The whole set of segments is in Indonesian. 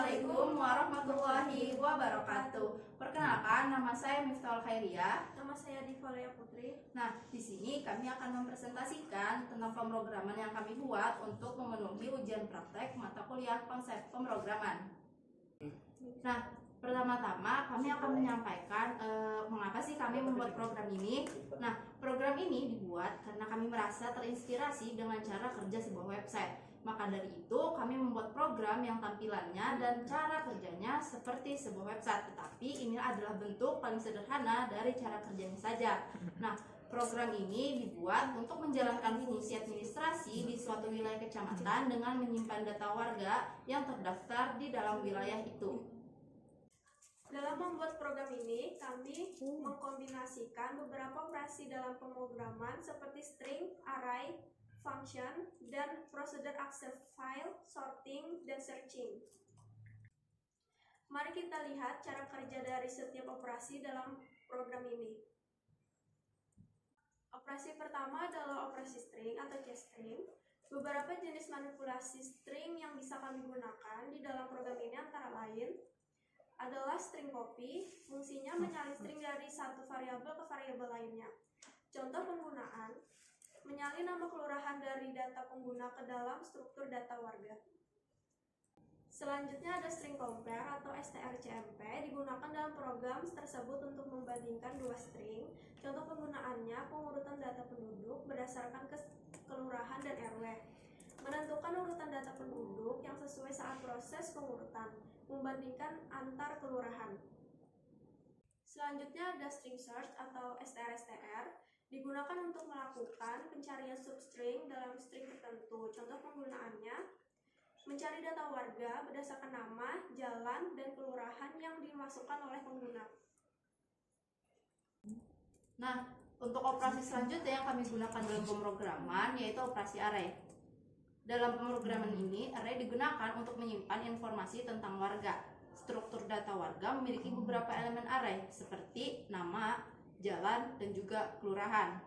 Assalamualaikum warahmatullahi wabarakatuh. Perkenalkan, nama saya Miftahul Khairiyah. Nama saya Divalea Putri. Nah, di sini kami akan mempresentasikan tentang pemrograman yang kami buat untuk memenuhi ujian praktek mata kuliah konsep pemrograman. Nah, pertama-tama kami akan menyampaikan mengapa sih kami membuat program ini. Nah, program ini dibuat karena kami merasa terinspirasi dengan cara kerja sebuah website. Maka dari itu kami membuat program yang tampilannya dan cara kerjanya seperti sebuah website. Tetapi ini adalah bentuk paling sederhana dari cara kerjanya saja. Nah, program ini dibuat untuk menjalankan fungsi administrasi di suatu wilayah kecamatan dengan menyimpan data warga yang terdaftar di dalam wilayah itu. Dalam membuat program ini, kami mengkombinasikan beberapa operasi dalam pemrograman seperti string, array, function, dan prosedur akses file, sorting, dan searching. Mari kita lihat cara kerja dari setiap operasi dalam program ini. Operasi pertama adalah operasi string atau cstring. Beberapa jenis manipulasi string yang bisa kami gunakan di dalam program ini antara lain adalah string copy, fungsinya menyalin string dari satu variabel ke variabel lainnya. Contoh penggunaan, menyalin nama kelurahan dari data pengguna ke dalam struktur data warga. Selanjutnya ada string compare atau strcmp, digunakan dalam program tersebut untuk membandingkan dua string. Contoh penggunaannya, pengurutan data penduduk berdasarkan kelurahan dan RW. Menentukan urutan data penduduk yang sesuai saat proses pengurutan, membandingkan antar kelurahan. Selanjutnya ada string search atau strstr, digunakan untuk melakukan pencarian substring dalam string tertentu. Contoh penggunaannya, mencari data warga berdasarkan nama, jalan, dan kelurahan yang dimasukkan oleh pengguna. Nah, untuk operasi selanjutnya yang kami gunakan dalam pemrograman yaitu operasi array. Dalam pemrograman ini, array digunakan untuk menyimpan informasi tentang warga. Struktur data warga memiliki beberapa elemen array seperti nama, jalan, dan juga kelurahan.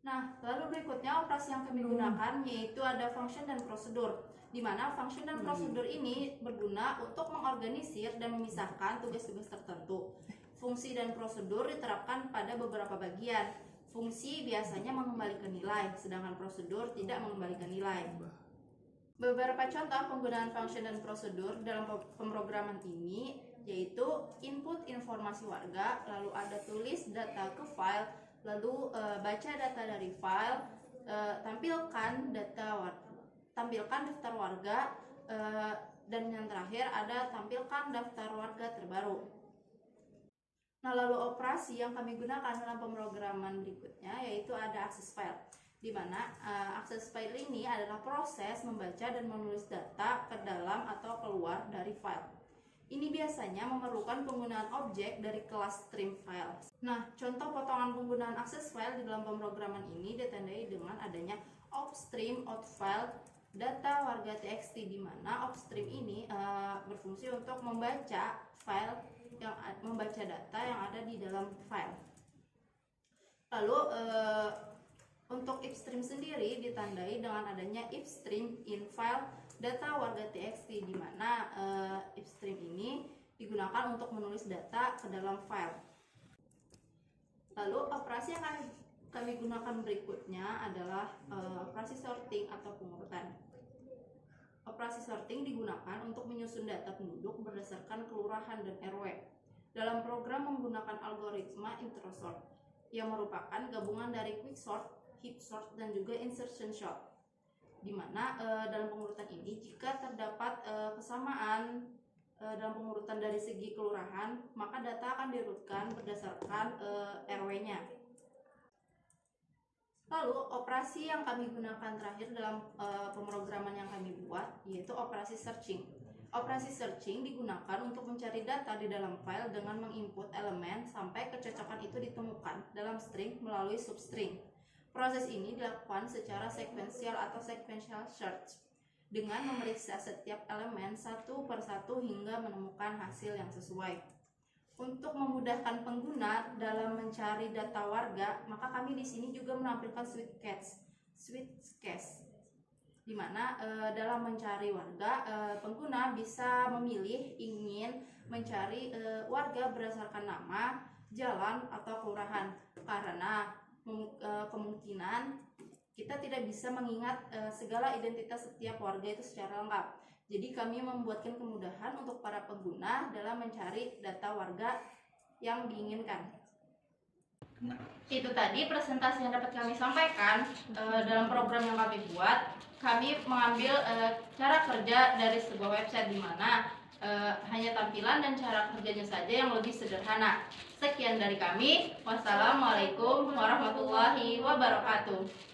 Nah, lalu berikutnya operasi yang kami gunakan yaitu ada function dan prosedur, di mana function dan prosedur ini berguna untuk mengorganisir dan memisahkan tugas-tugas tertentu. Fungsi dan prosedur diterapkan pada beberapa bagian. Fungsi biasanya mengembalikan nilai, sedangkan prosedur tidak mengembalikan nilai. Beberapa contoh penggunaan function dan prosedur dalam pemrograman ini yaitu input informasi warga, lalu ada tulis data ke file, lalu baca data dari file, tampilkan daftar warga, dan yang terakhir ada tampilkan daftar warga terbaru. Nah, lalu operasi yang kami gunakan dalam pemrograman berikutnya yaitu ada akses file, di mana akses file ini adalah proses membaca dan menulis data ke dalam atau keluar dari file. Ini biasanya memerlukan penggunaan objek dari kelas stream file. Nah, contoh potongan penggunaan akses file di dalam pemrograman ini ditandai dengan adanya upstream outfile data warga txt, di mana upstream ini berfungsi untuk membaca data yang ada di dalam file. Lalu untuk ifstream sendiri ditandai dengan adanya ifstream in file data warga txt, di mana ifstream ini digunakan untuk menulis data ke dalam file. Lalu operasi yang kami gunakan berikutnya adalah operasi sorting atau pengurutan. Operasi sorting digunakan untuk menyusun data penduduk berdasarkan kelurahan dan RW dalam program menggunakan algoritma introsort yang merupakan gabungan dari quicksort, heapsort, dan juga insertion sort, di mana dalam pengurutan ini jika terdapat kesamaan dalam pengurutan dari segi kelurahan, maka data akan diurutkan berdasarkan RW-nya. Lalu operasi yang kami gunakan terakhir dalam pemrograman yang kami buat yaitu operasi searching. Operasi searching digunakan untuk mencari data di dalam file dengan menginput elemen sampai kecocokan itu ditemukan dalam string melalui substring. Proses ini dilakukan secara sekuensial atau sequential search dengan memeriksa setiap elemen satu persatu hingga menemukan hasil yang sesuai. Untuk memudahkan pengguna dalam mencari data warga, maka kami di sini juga menampilkan switch cache. di mana dalam mencari warga, pengguna bisa memilih ingin mencari warga berdasarkan nama, jalan, atau kelurahan, karena kemungkinan kita tidak bisa mengingat segala identitas setiap warga itu secara lengkap. Jadi kami membuatkan kemudahan untuk para pengguna dalam mencari data warga yang diinginkan. Itu tadi presentasi yang dapat kami sampaikan dalam program yang kami buat. Kami mengambil cara kerja dari sebuah website di mana hanya tampilan dan cara kerjanya saja yang lebih sederhana. Sekian dari kami. Wassalamualaikum warahmatullahi wabarakatuh.